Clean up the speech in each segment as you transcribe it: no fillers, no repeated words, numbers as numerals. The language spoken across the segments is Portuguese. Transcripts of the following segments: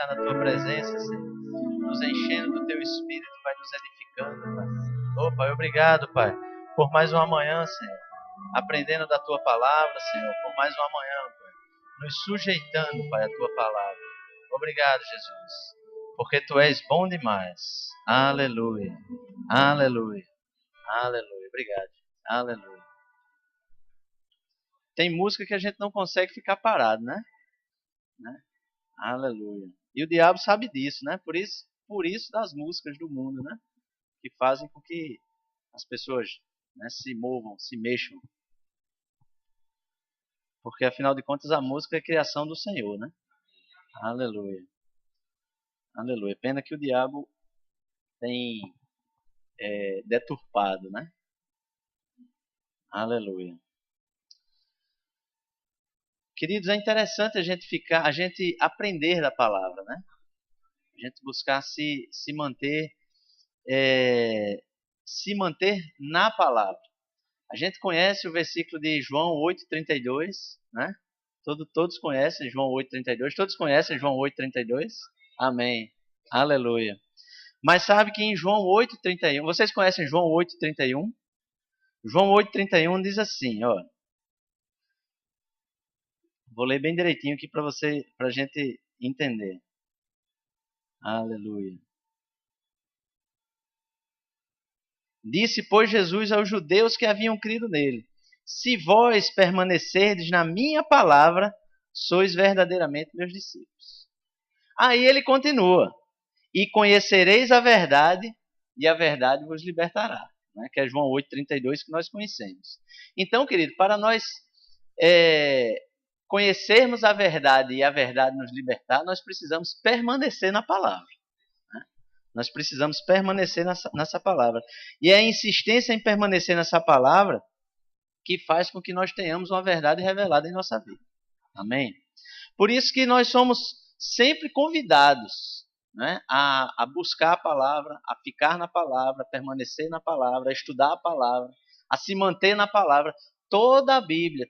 estar na tua presença, Senhor, nos enchendo do teu Espírito, vai nos edificando, Pai. Oh, Pai, obrigado, Pai, por mais uma manhã, Senhor, aprendendo da tua palavra, Senhor, por mais uma manhã, Pai, nos sujeitando, Pai, à tua palavra. Obrigado, Jesus, porque tu és bom demais. Aleluia, aleluia, aleluia. Obrigado, aleluia. Tem música que a gente não consegue ficar parado, né? Aleluia. E o diabo sabe disso, né? Por isso das músicas do mundo, né? Que fazem com que as pessoas, né, se movam, se mexam. Porque afinal de contas a música é criação do Senhor, né? Aleluia. Aleluia. Pena que o diabo tem deturpado, né? Aleluia. Queridos, é interessante a gente aprender da palavra, né? A gente buscar se manter na palavra. A gente conhece o versículo de João 8,32, né? Todos conhecem João 8,32. Todos conhecem João 8,32? Amém. Aleluia. Mas sabe que em João 8,31, vocês conhecem João 8,31? João 8,31 diz assim, ó. Vou ler bem direitinho aqui para a gente entender. Aleluia. Disse, pois, Jesus aos judeus que haviam crido nele: se vós permanecerdes na minha palavra, sois verdadeiramente meus discípulos. Aí ele continua: e conhecereis a verdade, e a verdade vos libertará. Né? Que é João 8,32 que nós conhecemos. Então, querido, para nós conhecermos a verdade e a verdade nos libertar, nós precisamos permanecer na palavra. Nós precisamos permanecer nessa palavra. E é a insistência em permanecer nessa palavra que faz com que nós tenhamos uma verdade revelada em nossa vida. Amém? Por isso que nós somos sempre convidados, né, a buscar a palavra, a ficar na palavra, a permanecer na palavra, a estudar a palavra, a se manter na palavra. Toda a Bíblia,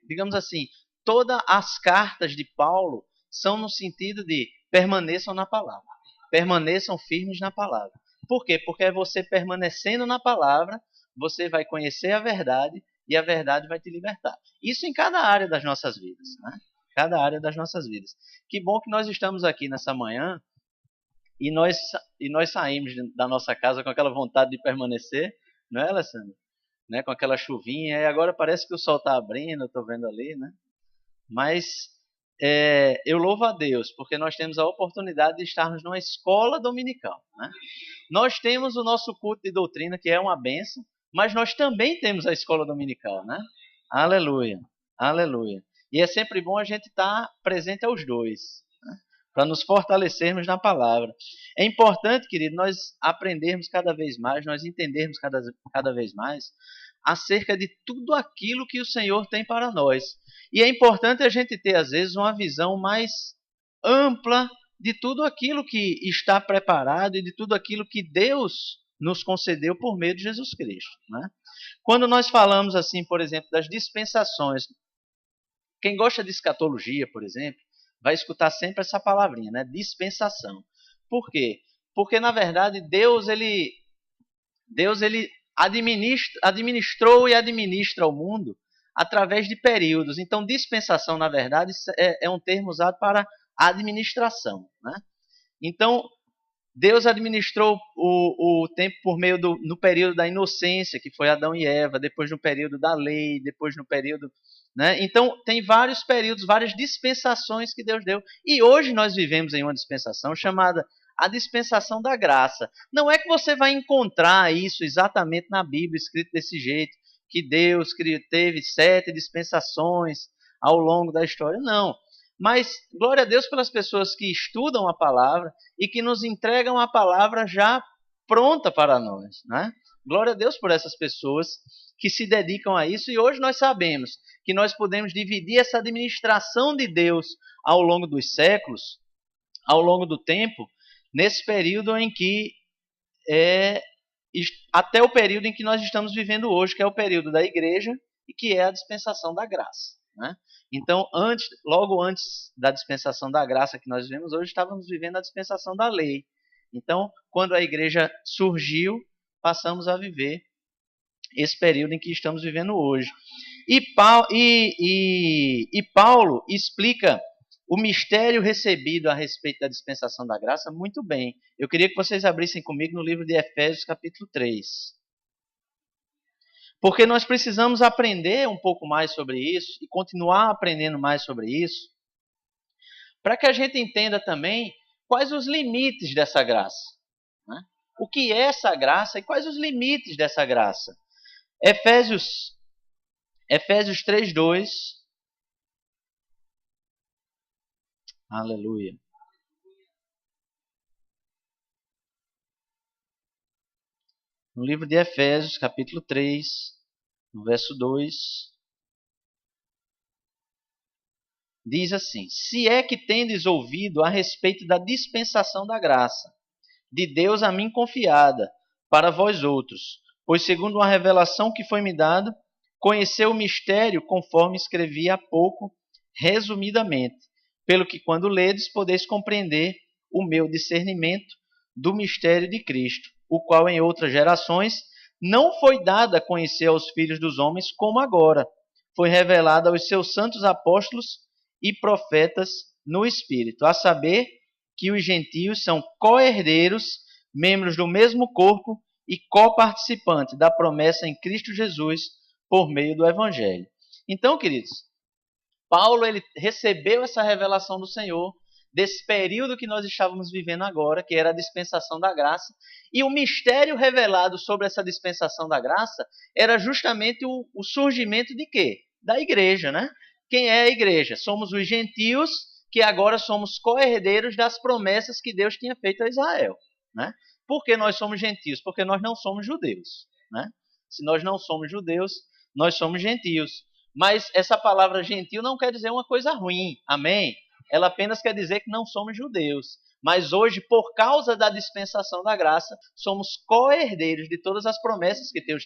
digamos assim, todas as cartas de Paulo são no sentido de permaneçam na palavra. Permaneçam firmes na palavra. Por quê? Porque é você permanecendo na palavra, você vai conhecer a verdade e a verdade vai te libertar. Isso em cada área das nossas vidas, né? Cada área das nossas vidas. Que bom que nós estamos aqui nessa manhã e nós saímos da nossa casa com aquela vontade de permanecer, não é, Alessandro? Né? Com aquela chuvinha, e agora parece que o sol está abrindo, eu estou vendo ali, né? Mas eu louvo a Deus, porque nós temos a oportunidade de estarmos numa escola dominical. Né? Nós temos o nosso culto de doutrina, que é uma bênção, mas nós também temos a escola dominical. Né? Aleluia, aleluia. E é sempre bom a gente estar presente aos dois, né? Para nos fortalecermos na palavra. É importante, querido, nós aprendermos cada vez mais, nós entendermos cada vez mais acerca de tudo aquilo que o Senhor tem para nós. E é importante a gente ter, às vezes, uma visão mais ampla de tudo aquilo que está preparado e de tudo aquilo que Deus nos concedeu por meio de Jesus Cristo. Né? Quando nós falamos, assim, por exemplo, das dispensações, quem gosta de escatologia, por exemplo, vai escutar sempre essa palavrinha, né? Dispensação. Por quê? Porque, na verdade, Deus ele administrou e administra o mundo através de períodos. Então, dispensação, na verdade, é um termo usado para administração. Né? Então, Deus administrou o tempo por meio no período da inocência, que foi Adão e Eva, depois no período da lei, depois no período... Né? Então, tem vários períodos, várias dispensações que Deus deu. E hoje nós vivemos em uma dispensação chamada a dispensação da graça. Não é que você vai encontrar isso exatamente na Bíblia, escrito desse jeito, que Deus teve 7 dispensações ao longo da história. Não. Mas, glória a Deus pelas pessoas que estudam a palavra e que nos entregam a palavra já pronta para nós. Né? Glória a Deus por essas pessoas que se dedicam a isso. E hoje nós sabemos que nós podemos dividir essa administração de Deus ao longo dos séculos, ao longo do tempo, nesse período em que até o período em que nós estamos vivendo hoje, que é o período da igreja e que é a dispensação da graça. né? Então, logo antes da dispensação da graça que nós vivemos hoje, estávamos vivendo a dispensação da lei. Então, quando a igreja surgiu, passamos a viver esse período em que estamos vivendo hoje. E Paulo explica o mistério recebido a respeito da dispensação da graça muito bem. Eu queria que vocês abrissem comigo no livro de Efésios, capítulo 3. Porque nós precisamos aprender um pouco mais sobre isso e continuar aprendendo mais sobre isso, para que a gente entenda também quais os limites dessa graça, né? O que é essa graça e quais os limites dessa graça. Efésios 3:2. Aleluia. No livro de Efésios, capítulo 3, no verso 2, diz assim: Se é que tendes ouvido a respeito da dispensação da graça, de Deus a mim confiada, para vós outros, pois segundo uma revelação que foi me dada, conheceu o mistério conforme escrevi há pouco, resumidamente, pelo que quando ledes podeis compreender o meu discernimento do mistério de Cristo, o qual em outras gerações não foi dado a conhecer aos filhos dos homens como agora, foi revelado aos seus santos apóstolos e profetas no Espírito, a saber que os gentios são co-herdeiros, membros do mesmo corpo e coparticipantes da promessa em Cristo Jesus por meio do Evangelho. Então, queridos, Paulo ele recebeu essa revelação do Senhor desse período que nós estávamos vivendo agora, que era a dispensação da graça, e o mistério revelado sobre essa dispensação da graça era justamente o surgimento de quê? Da igreja, né? Quem é a igreja? Somos os gentios que agora somos co-herdeiros das promessas que Deus tinha feito a Israel, né? Por que nós somos gentios? Porque nós não somos judeus, né? Se nós não somos judeus, nós somos gentios. Mas essa palavra gentil não quer dizer uma coisa ruim, amém? Ela apenas quer dizer que não somos judeus. Mas hoje, por causa da dispensação da graça, somos co-herdeiros de todas as promessas que Deus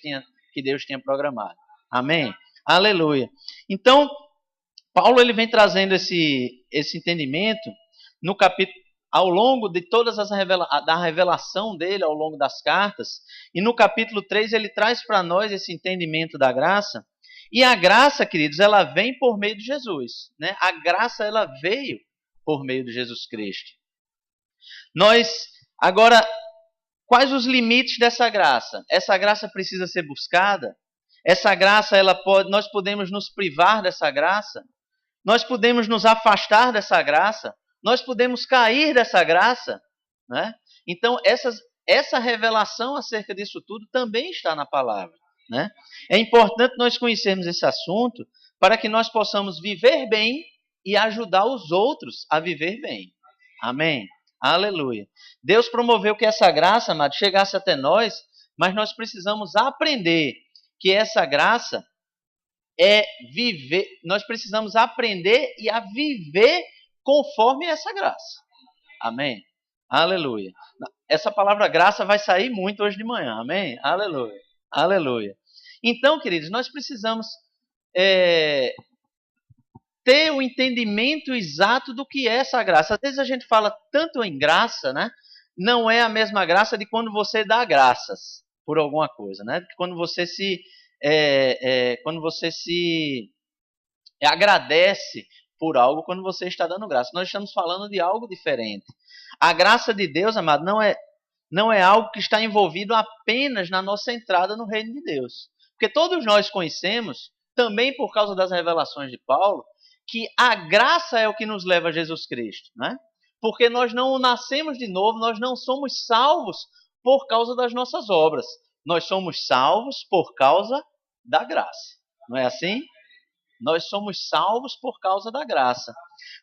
tinha programado. Amém? Aleluia. Então, Paulo ele vem trazendo esse entendimento no capítulo, ao longo de todas da revelação dele, ao longo das cartas. E no capítulo 3 ele traz para nós esse entendimento da graça. E a graça, queridos, ela vem por meio de Jesus, né? A graça ela veio por meio de Jesus Cristo. Agora, quais os limites dessa graça? Essa graça precisa ser buscada? Essa graça, nós podemos nos privar dessa graça? Nós podemos nos afastar dessa graça? Nós podemos cair dessa graça? Né? Então, essa revelação acerca disso tudo também está na palavra. Né? É importante nós conhecermos esse assunto para que nós possamos viver bem e ajudar os outros a viver bem. Amém? Aleluia. Deus promoveu que essa graça, amado, chegasse até nós, mas nós precisamos aprender que essa graça é viver. Nós precisamos aprender e a viver conforme essa graça. Amém? Aleluia. Essa palavra graça vai sair muito hoje de manhã. Amém? Aleluia. Aleluia. Então, queridos, nós precisamos ter o entendimento exato do que é essa graça. Às vezes a gente fala tanto em graça, né? Não é a mesma graça de quando você dá graças por alguma coisa, né? Quando você se agradece por algo, quando você está dando graça. Nós estamos falando de algo diferente. A graça de Deus, amado, não é algo que está envolvido apenas na nossa entrada no reino de Deus. Porque todos nós conhecemos, também por causa das revelações de Paulo, que a graça é o que nos leva a Jesus Cristo, né? Porque nós não nascemos de novo, nós não somos salvos por causa das nossas obras. Nós somos salvos por causa da graça. Não é assim? Nós somos salvos por causa da graça.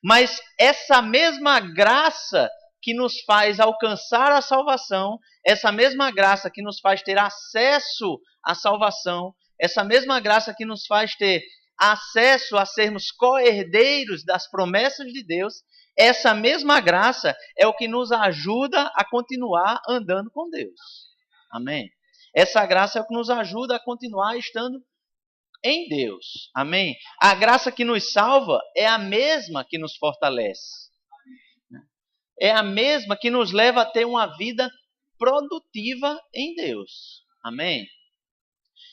Mas essa mesma graça que nos faz alcançar a salvação, essa mesma graça que nos faz ter acesso à salvação, essa mesma graça que nos faz ter acesso a sermos co-herdeiros das promessas de Deus, essa mesma graça é o que nos ajuda a continuar andando com Deus. Amém? Essa graça é o que nos ajuda a continuar estando em Deus. Amém? A graça que nos salva é a mesma que nos fortalece. É a mesma que nos leva a ter uma vida produtiva em Deus. Amém?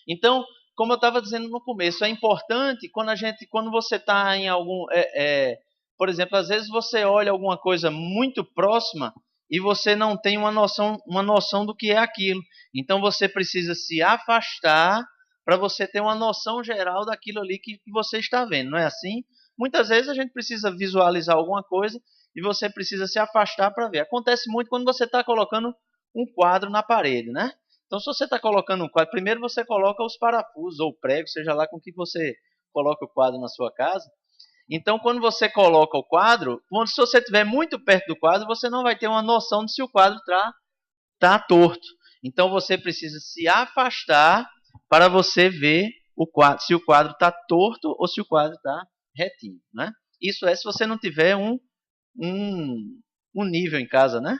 Então, como eu estava dizendo no começo, é importante quando você está em algum... por exemplo, às vezes você olha alguma coisa muito próxima e você não tem uma noção do que é aquilo. Então você precisa se afastar para você ter uma noção geral daquilo ali que você está vendo. Não é assim? Muitas vezes a gente precisa visualizar alguma coisa e você precisa se afastar para ver. Acontece muito quando você está colocando um quadro na parede, né? Então, se você está colocando um quadro, primeiro você coloca os parafusos ou pregos, seja lá com que você coloca o quadro na sua casa. Então, quando você coloca o quadro, se você estiver muito perto do quadro, você não vai ter uma noção de se o quadro está torto. Então, você precisa se afastar para você ver o quadro, se o quadro está torto ou se o quadro está retinho, né? Isso é se você não tiver um nível em casa, né?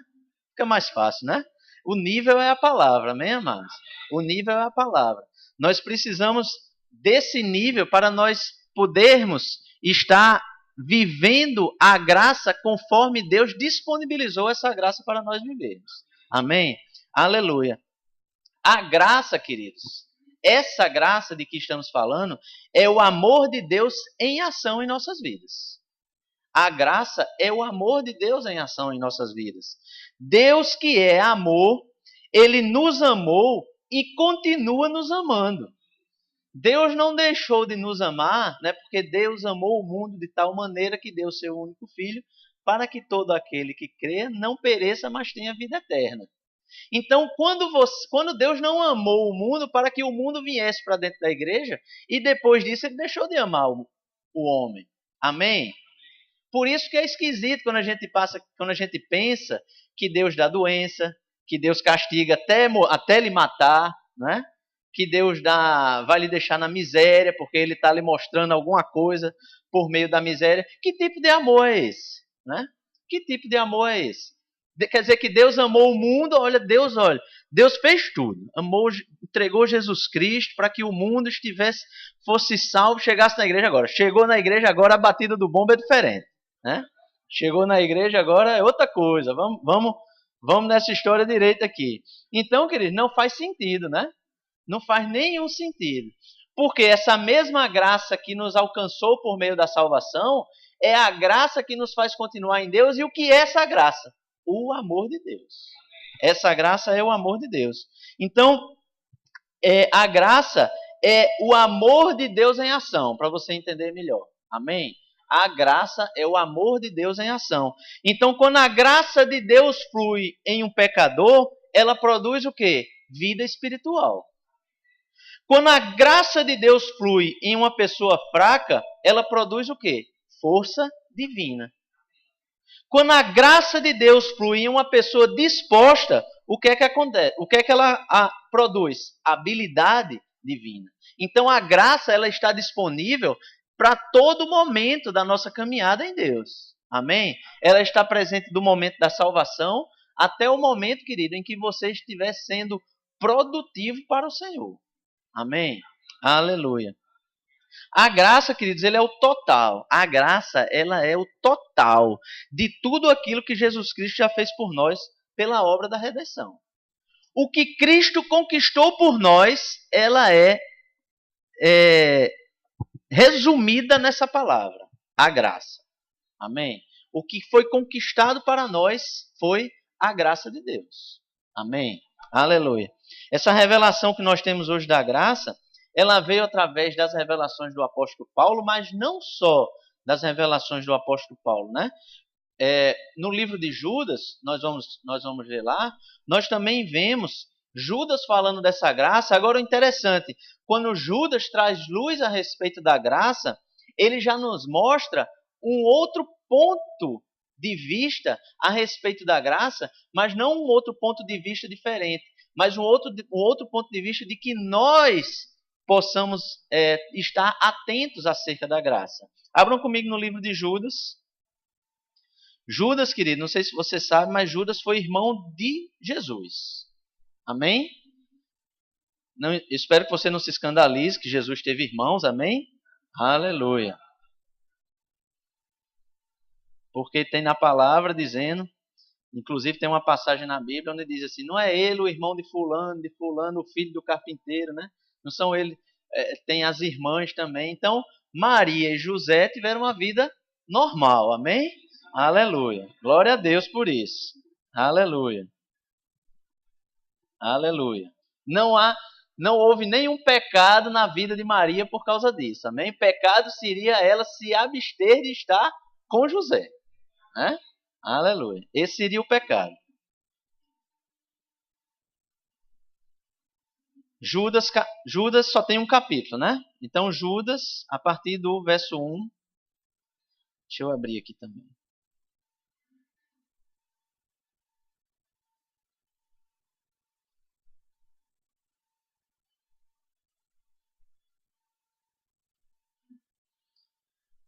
Fica mais fácil, né? O nível é a palavra, amém, amados? O nível é a palavra. Nós precisamos desse nível para nós podermos estar vivendo a graça conforme Deus disponibilizou essa graça para nós vivermos. Amém? Aleluia. A graça, queridos, essa graça de que estamos falando é o amor de Deus em ação em nossas vidas. A graça é o amor de Deus em ação em nossas vidas. Deus que é amor, Ele nos amou e continua nos amando. Deus não deixou de nos amar, né, porque Deus amou o mundo de tal maneira que deu seu único Filho, para que todo aquele que crê não pereça, mas tenha vida eterna. Então, quando Deus não amou o mundo para que o mundo viesse para dentro da igreja, e depois disso Ele deixou de amar o homem. Amém? Por isso que é esquisito quando a gente pensa que Deus dá doença, que Deus castiga até lhe matar, né? Que Deus vai lhe deixar na miséria, porque Ele está lhe mostrando alguma coisa por meio da miséria. Que tipo de amor é esse? Né? Que tipo de amor é esse? Quer dizer que Deus amou o mundo, olha, Deus fez tudo. Entregou Jesus Cristo para que o mundo fosse salvo, chegasse na igreja agora. Chegou na igreja agora, a batida do bombo é diferente. Né? Chegou na igreja agora é outra coisa. Vamos nessa história direita aqui. Então, queridos, não faz sentido, né? Não faz nenhum sentido. Porque essa mesma graça que nos alcançou por meio da salvação é a graça que nos faz continuar em Deus. E o que é essa graça? O amor de Deus. Essa graça é o amor de Deus. Então, a graça é o amor de Deus em ação, para você entender melhor. Amém? A graça é o amor de Deus em ação. Então, quando a graça de Deus flui em um pecador, ela produz o quê? Vida espiritual. Quando a graça de Deus flui em uma pessoa fraca, ela produz o quê? Força divina. Quando a graça de Deus flui em uma pessoa disposta, o que é que acontece? O que é que ela produz? Habilidade divina. Então a graça ela está disponível para todo momento da nossa caminhada em Deus. Amém? Ela está presente do momento da salvação até o momento, querido, em que você estiver sendo produtivo para o Senhor. Amém? Aleluia. A graça, queridos, ele é o total. A graça, ela é o total de tudo aquilo que Jesus Cristo já fez por nós pela obra da redenção. O que Cristo conquistou por nós, ela é resumida nessa palavra, a graça. Amém? O que foi conquistado para nós foi a graça de Deus. Amém? Aleluia. Essa revelação que nós temos hoje da graça, ela veio através das revelações do apóstolo Paulo, mas não só das revelações do apóstolo Paulo, né? No livro de Judas, nós vamos ler lá, nós também vemos Judas falando dessa graça. Agora, o interessante, quando Judas traz luz a respeito da graça, ele já nos mostra um outro ponto de vista a respeito da graça, mas não um outro ponto de vista diferente, mas um outro ponto de vista de que nós possamos estar atentos acerca da graça. Abram comigo no livro de Judas. Judas, querido, não sei se você sabe, mas Judas foi irmão de Jesus. Amém? Não, espero que você não se escandalize que Jesus teve irmãos, amém? Aleluia. Porque tem na palavra dizendo, inclusive tem uma passagem na Bíblia onde diz assim, não é ele o irmão de fulano, o filho do carpinteiro, né? Não são ele, tem as irmãs também. Então, Maria e José tiveram uma vida normal, amém? Aleluia. Glória a Deus por isso. Aleluia. Aleluia. Não houve nenhum pecado na vida de Maria por causa disso, amém? Pecado seria ela se abster de estar com José, né? Aleluia. Esse seria o pecado. Judas só tem um capítulo, né? Então Judas, a partir do verso 1, deixa eu abrir aqui também.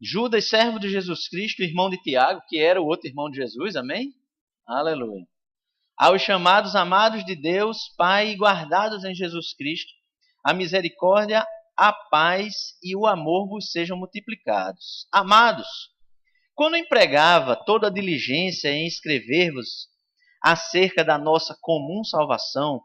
Judas, servo de Jesus Cristo, irmão de Tiago, que era o outro irmão de Jesus, amém? Aleluia. Aos chamados amados de Deus, Pai, guardados em Jesus Cristo, a misericórdia, a paz e o amor vos sejam multiplicados. Amados, quando empregava toda a diligência em escrever-vos acerca da nossa comum salvação,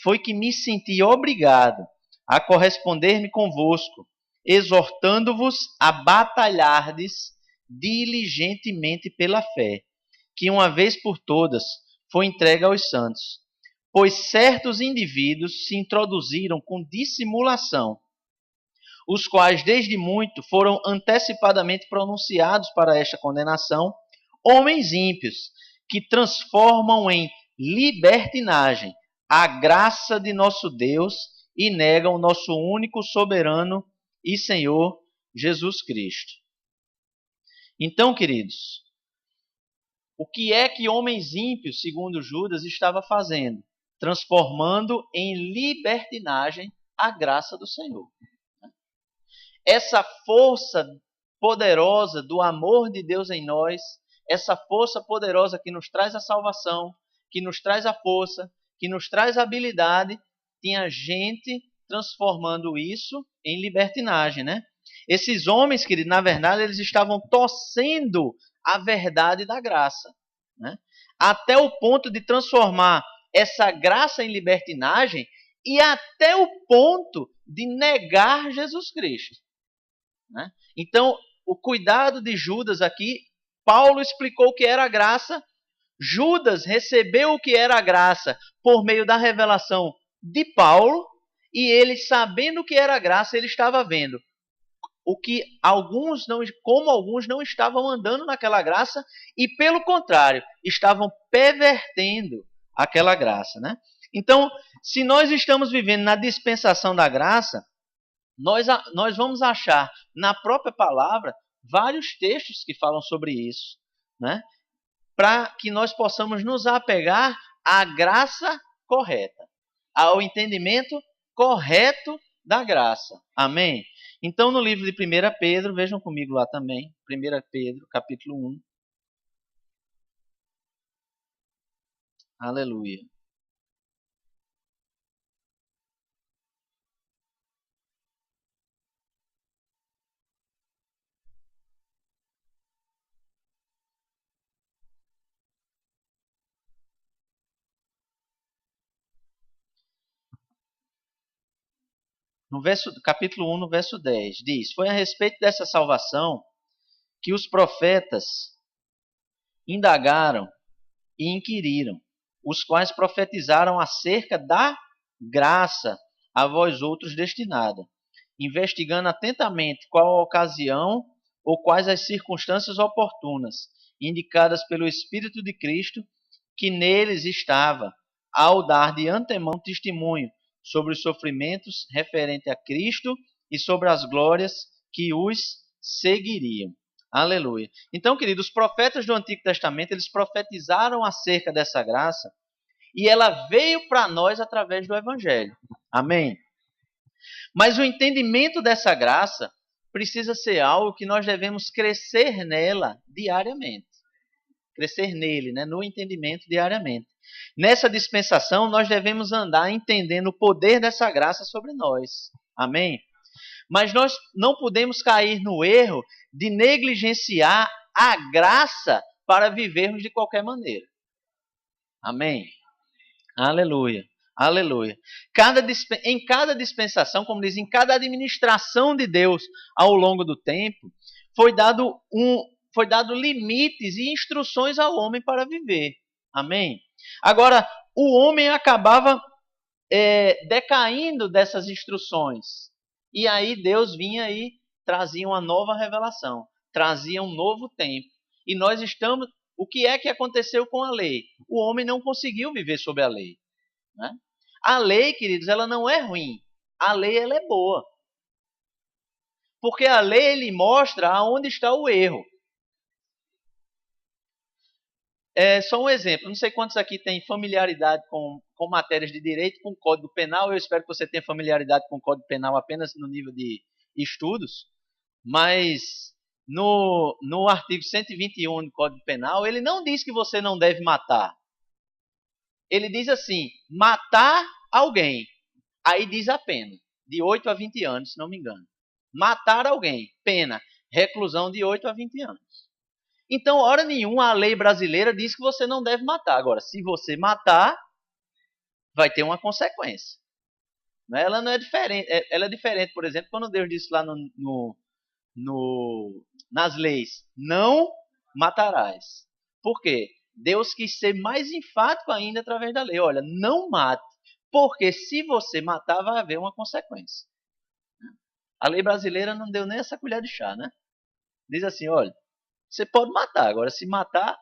foi que me senti obrigado a corresponder-me convosco, exortando-vos a batalhardes diligentemente pela fé, que uma vez por todas foi entregue aos santos. Pois certos indivíduos se introduziram com dissimulação, os quais desde muito foram antecipadamente pronunciados para esta condenação, homens ímpios, que transformam em libertinagem a graça de nosso Deus e negam o nosso único soberano e Senhor Jesus Cristo. Então, queridos, o que é que homens ímpios, segundo Judas, estava fazendo? Transformando em libertinagem a graça do Senhor. Essa força poderosa do amor de Deus em nós, essa força poderosa que nos traz a salvação, que nos traz a força, que nos traz a habilidade, tinha gente transformando isso em libertinagem, né? Esses homens, queridos, na verdade, eles estavam torcendo a verdade da graça, né? Até o ponto de transformar essa graça em libertinagem e até o ponto de negar Jesus Cristo, né? Então, o cuidado de Judas aqui, Paulo explicou o que era a graça, Judas recebeu o que era a graça por meio da revelação de Paulo, e ele, sabendo o que era a graça, ele estava vendo o que como alguns não estavam andando naquela graça e, pelo contrário, estavam pervertendo aquela graça, né? Então, se nós estamos vivendo na dispensação da graça, nós vamos achar na própria palavra vários textos que falam sobre isso, né? Para que nós possamos nos apegar à graça correta, ao entendimento correto da graça. Amém? Então, no livro de 1 Pedro, vejam comigo lá também, 1 Pedro, capítulo 1. Aleluia. Capítulo 1, no verso 10, diz: Foi a respeito dessa salvação que os profetas indagaram e inquiriram, os quais profetizaram acerca da graça a vós outros destinada, investigando atentamente qual a ocasião ou quais as circunstâncias oportunas, indicadas pelo Espírito de Cristo, que neles estava, ao dar de antemão testemunho sobre os sofrimentos referente a Cristo e sobre as glórias que os seguiriam. Aleluia. Então, queridos, os profetas do Antigo Testamento, eles profetizaram acerca dessa graça e ela veio para nós através do Evangelho. Amém? Mas o entendimento dessa graça precisa ser algo que nós devemos crescer nela diariamente. crescer nele, né, no entendimento diariamente. Nessa dispensação, nós devemos andar entendendo o poder dessa graça sobre nós. Amém? Mas nós não podemos cair no erro de negligenciar a graça para vivermos de qualquer maneira. Amém? Aleluia. Aleluia. Em cada dispensação, como diz, em cada administração de Deus ao longo do tempo, foi dado limites e instruções ao homem para viver. Amém? Agora, o homem acabava decaindo dessas instruções. E aí Deus vinha e trazia uma nova revelação, trazia um novo tempo. E nós estamos... O que é que aconteceu com a lei? O homem não conseguiu viver sob a lei. Né? A lei, queridos, ela não é ruim. A lei, ela é boa. Porque a lei, ele mostra aonde está o erro. Só um exemplo. Não sei quantos aqui têm familiaridade com matérias de direito, com Código Penal. Eu espero que você tenha familiaridade com o Código Penal apenas no nível de estudos. Mas no artigo 121 do Código Penal, ele não diz que você não deve matar. Ele diz assim, matar alguém. Aí diz a pena, de 8 a 20 anos, se não me engano. Matar alguém, pena, reclusão de 8 a 20 anos. Então, hora nenhuma, a lei brasileira diz que você não deve matar. Agora, se você matar, vai ter uma consequência. Ela não é diferente. Ela é diferente, por exemplo, quando Deus disse lá nas leis, não matarás. Por quê? Deus quis ser mais enfático ainda através da lei. Olha, não mate, porque se você matar, vai haver uma consequência. A lei brasileira não deu nem essa colher de chá, né? Diz assim, olha, você pode matar, agora se matar,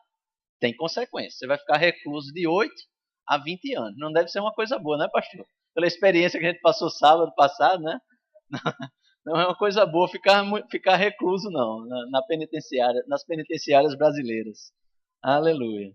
tem consequência. Você vai ficar recluso de 8 a 20 anos. Não deve ser uma coisa boa, né, pastor? Pela experiência que a gente passou sábado passado, né? Não é uma coisa boa ficar recluso, não, nas penitenciárias brasileiras. Aleluia.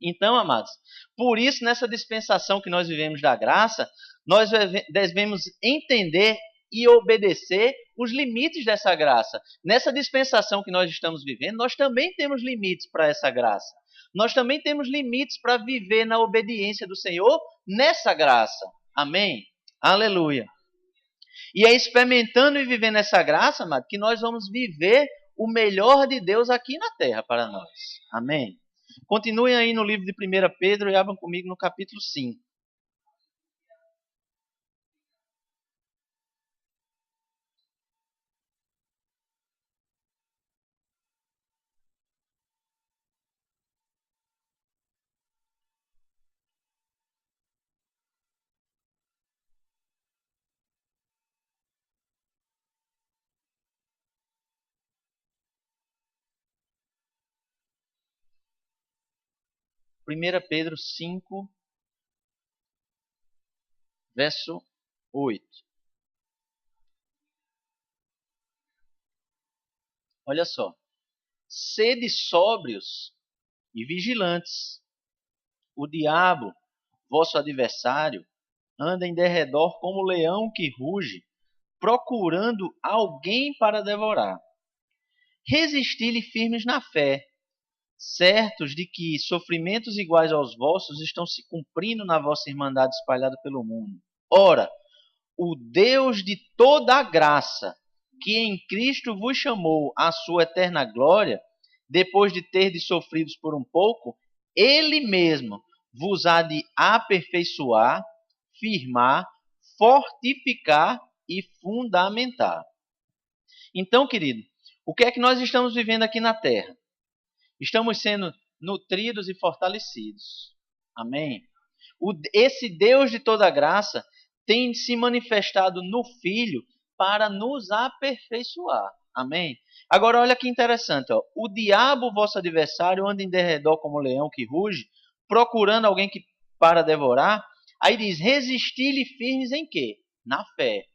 Então, amados, por isso, nessa dispensação que nós vivemos da graça, nós devemos entender e obedecer os limites dessa graça. Nessa dispensação que nós estamos vivendo, nós também temos limites para essa graça. Nós também temos limites para viver na obediência do Senhor nessa graça. Amém? Aleluia. E é experimentando e vivendo essa graça, amado, que nós vamos viver o melhor de Deus aqui na terra para nós. Amém? Continuem aí no livro de 1 Pedro e abram comigo no capítulo 5. Primeira Pedro 5, verso 8. Olha só. Sede sóbrios e vigilantes. O diabo, vosso adversário, anda em derredor como leão que ruge, procurando alguém para devorar. Resisti-lhe firmes na fé, certos de que sofrimentos iguais aos vossos estão se cumprindo na vossa irmandade espalhada pelo mundo. Ora, o Deus de toda a graça, que em Cristo vos chamou à sua eterna glória, depois de terdes sofridos por um pouco, Ele mesmo vos há de aperfeiçoar, firmar, fortificar e fundamentar. Então, querido, o que é que nós estamos vivendo aqui na terra? Estamos sendo nutridos e fortalecidos. Amém? Esse Deus de toda graça tem se manifestado no Filho para nos aperfeiçoar. Amém? Agora, olha que interessante. Ó. O diabo, vosso adversário, anda em derredor como leão que ruge, procurando alguém para devorar. Aí diz, resisti-lhe firmes em quê? Na fé.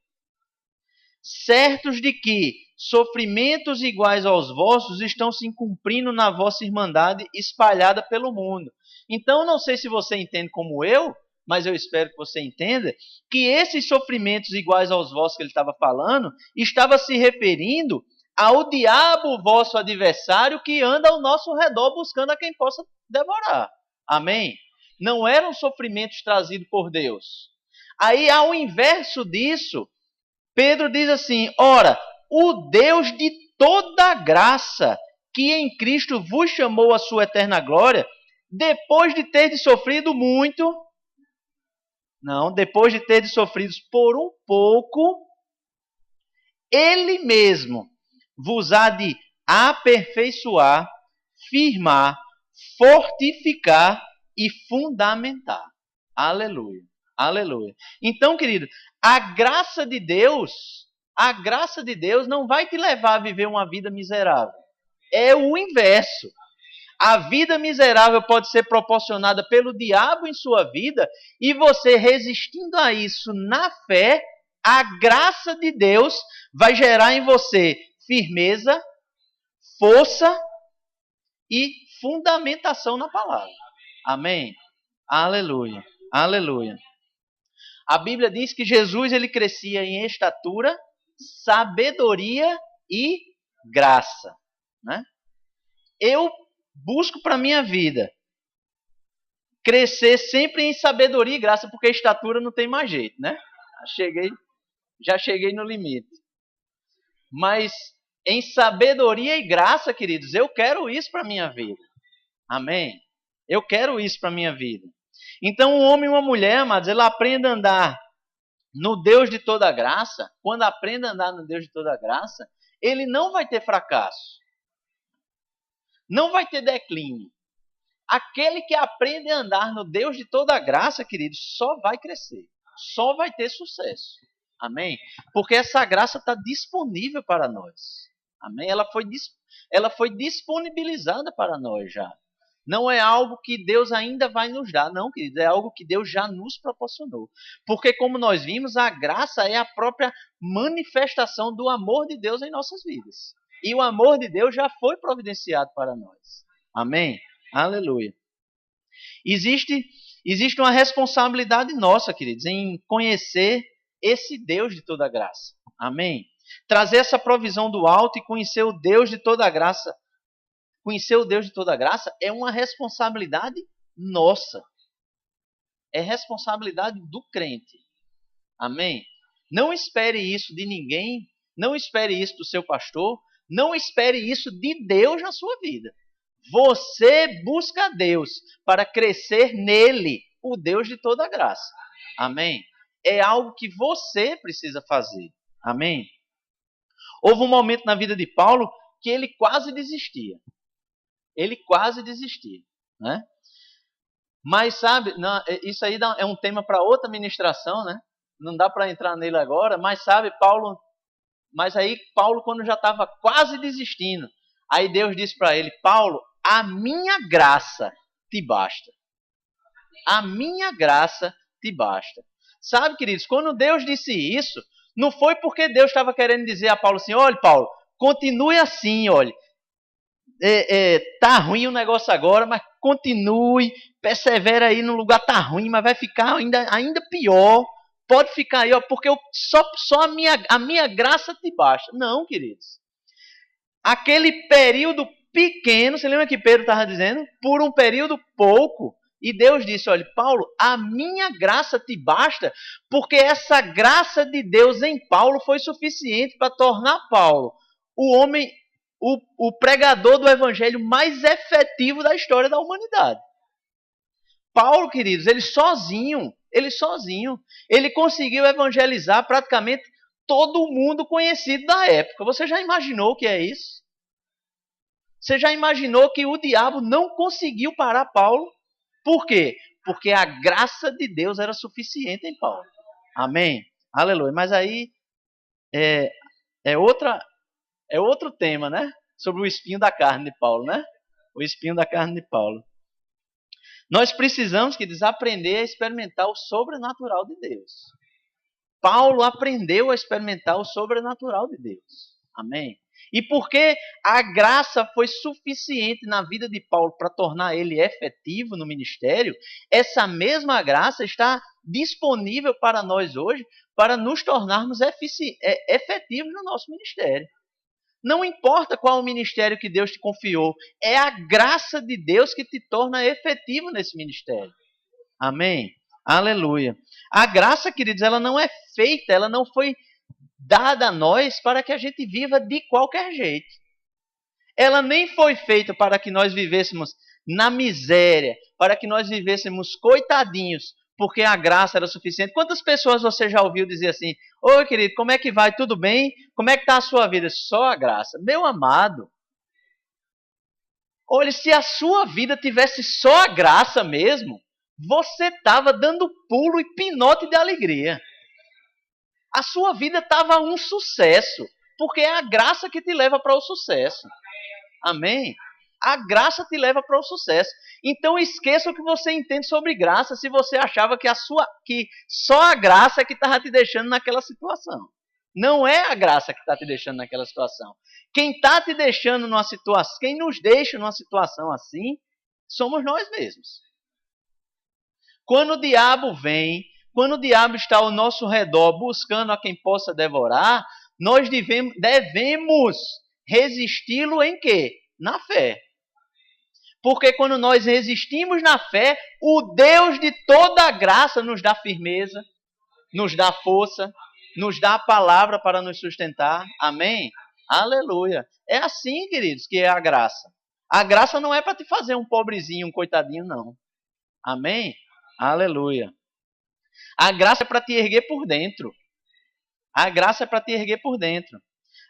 Certos de que sofrimentos iguais aos vossos estão se cumprindo na vossa irmandade espalhada pelo mundo. Então, não sei se você entende como eu, mas eu espero que você entenda, que esses sofrimentos iguais aos vossos que ele estava falando, estava se referindo ao diabo, vosso adversário, que anda ao nosso redor buscando a quem possa devorar. Amém? Não eram sofrimentos trazidos por Deus. Aí, ao inverso disso, Pedro diz assim: ora, o Deus de toda graça, que em Cristo vos chamou à sua eterna glória, depois de terdes sofrido muito, não, depois de terdes sofrido por um pouco, Ele mesmo vos há de aperfeiçoar, firmar, fortificar e fundamentar. Aleluia, aleluia. Então, querido, a graça de Deus não vai te levar a viver uma vida miserável. É o inverso. A vida miserável pode ser proporcionada pelo diabo em sua vida e você resistindo a isso na fé, a graça de Deus vai gerar em você firmeza, força e fundamentação na palavra. Amém? Aleluia, aleluia. A Bíblia diz que Jesus ele crescia em estatura, sabedoria e graça. Né? Eu busco para a minha vida crescer sempre em sabedoria e graça, porque a estatura não tem mais jeito, né? Já cheguei no limite. Mas em sabedoria e graça, queridos, eu quero isso para a minha vida. Amém? Eu quero isso para a minha vida. Então, um homem e uma mulher, amados, ele aprende a andar no Deus de toda graça. Quando aprende a andar no Deus de toda graça, ele não vai ter fracasso. Não vai ter declínio. Aquele que aprende a andar no Deus de toda graça, queridos, só vai crescer. Só vai ter sucesso. Amém? Porque essa graça está disponível para nós. Amém? Ela foi disponibilizada para nós já. Não é algo que Deus ainda vai nos dar, não, queridos. É algo que Deus já nos proporcionou. Porque, como nós vimos, a graça é a própria manifestação do amor de Deus em nossas vidas. E o amor de Deus já foi providenciado para nós. Amém? Aleluia. Existe uma responsabilidade nossa, queridos, em conhecer esse Deus de toda graça. Amém? Trazer essa provisão do alto e conhecer o Deus de toda graça. Conhecer o Deus de toda graça é uma responsabilidade nossa. É responsabilidade do crente. Amém? Não espere isso de ninguém. Não espere isso do seu pastor. Não espere isso de Deus na sua vida. Você busca a Deus para crescer nele, o Deus de toda graça. Amém? É algo que você precisa fazer. Amém? Houve um momento na vida de Paulo que ele quase desistia. Ele quase desistia. Né? Mas sabe, não, isso aí é um tema para outra ministração, né? Não dá para entrar nele agora, mas sabe, Paulo, quando já estava quase desistindo, aí Deus disse para ele: Paulo, a minha graça te basta. A minha graça te basta. Sabe, queridos, quando Deus disse isso, não foi porque Deus estava querendo dizer a Paulo assim: olha, Paulo, continue assim, olha. Tá ruim o negócio agora, mas continue, persevera aí no lugar, tá ruim, mas vai ficar ainda pior. Pode ficar aí, ó, porque só a minha graça te basta. Não, queridos. Aquele período pequeno, você lembra que Pedro estava dizendo? Por um período pouco. E Deus disse: olha, Paulo, a minha graça te basta, porque essa graça de Deus em Paulo foi suficiente para tornar Paulo o homem, o pregador do evangelho mais efetivo da história da humanidade. Paulo, queridos, ele sozinho, ele conseguiu evangelizar praticamente todo o mundo conhecido da época. Você já imaginou o que é isso? Você já imaginou que o diabo não conseguiu parar Paulo? Por quê? Porque a graça de Deus era suficiente em Paulo. Amém? Aleluia. Mas aí é outro tema, né? Sobre o espinho da carne de Paulo, né? O espinho da carne de Paulo. Nós precisamos, queridos, aprender a experimentar o sobrenatural de Deus. Paulo aprendeu a experimentar o sobrenatural de Deus. Amém? E porque a graça foi suficiente na vida de Paulo para tornar ele efetivo no ministério, essa mesma graça está disponível para nós hoje para nos tornarmos efetivos no nosso ministério. Não importa qual o ministério que Deus te confiou, é a graça de Deus que te torna efetivo nesse ministério. Amém? Aleluia. A graça, queridos, ela não é feita, ela não foi dada a nós para que a gente viva de qualquer jeito. Ela nem foi feita para que nós vivêssemos na miséria, para que nós vivêssemos coitadinhos, porque a graça era suficiente. Quantas pessoas você já ouviu dizer assim: oi, querido, como é que vai? Tudo bem? Como é que está a sua vida? Só a graça. Meu amado, olha, se a sua vida tivesse só a graça mesmo, você estava dando pulo e pinote de alegria. A sua vida estava um sucesso, porque é a graça que te leva para o sucesso. Amém? A graça te leva para o sucesso. Então esqueça o que você entende sobre graça se você achava que só a graça é que estava te deixando naquela situação. Não é a graça que está te deixando naquela situação. Quem está te deixando numa situação, quem nos deixa numa situação assim, somos nós mesmos. Quando o diabo vem, quando o diabo está ao nosso redor buscando a quem possa devorar, nós devemos resisti-lo em quê? Na fé. Porque quando nós resistimos na fé, o Deus de toda a graça nos dá firmeza, nos dá força, nos dá a palavra para nos sustentar. Amém? Aleluia. É assim, queridos, que é a graça. A graça não é para te fazer um pobrezinho, um coitadinho, não. Amém? Aleluia. A graça é para te erguer por dentro. A graça é para te erguer por dentro.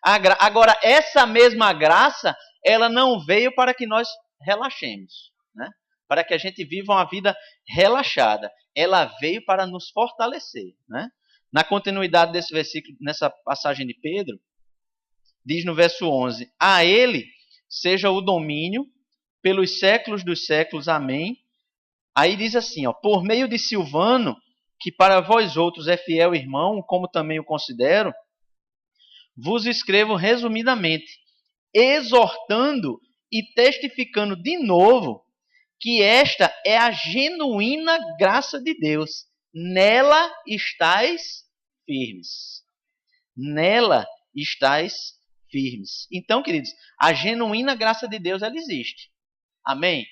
Agora, essa mesma graça, ela não veio para que nós relaxemos, né? Para que a gente viva uma vida relaxada. Ela veio para nos fortalecer, né? Na continuidade desse versículo, nessa passagem de Pedro, diz no verso 11: a ele seja o domínio pelos séculos dos séculos. Amém. Aí diz assim, ó, por meio de Silvano, que para vós outros é fiel irmão, como também o considero, vos escrevo resumidamente, exortando e testificando de novo que esta é a genuína graça de Deus. Nela estáis firmes. Nela estáis firmes. Então, queridos, a genuína graça de Deus, ela existe. Amém?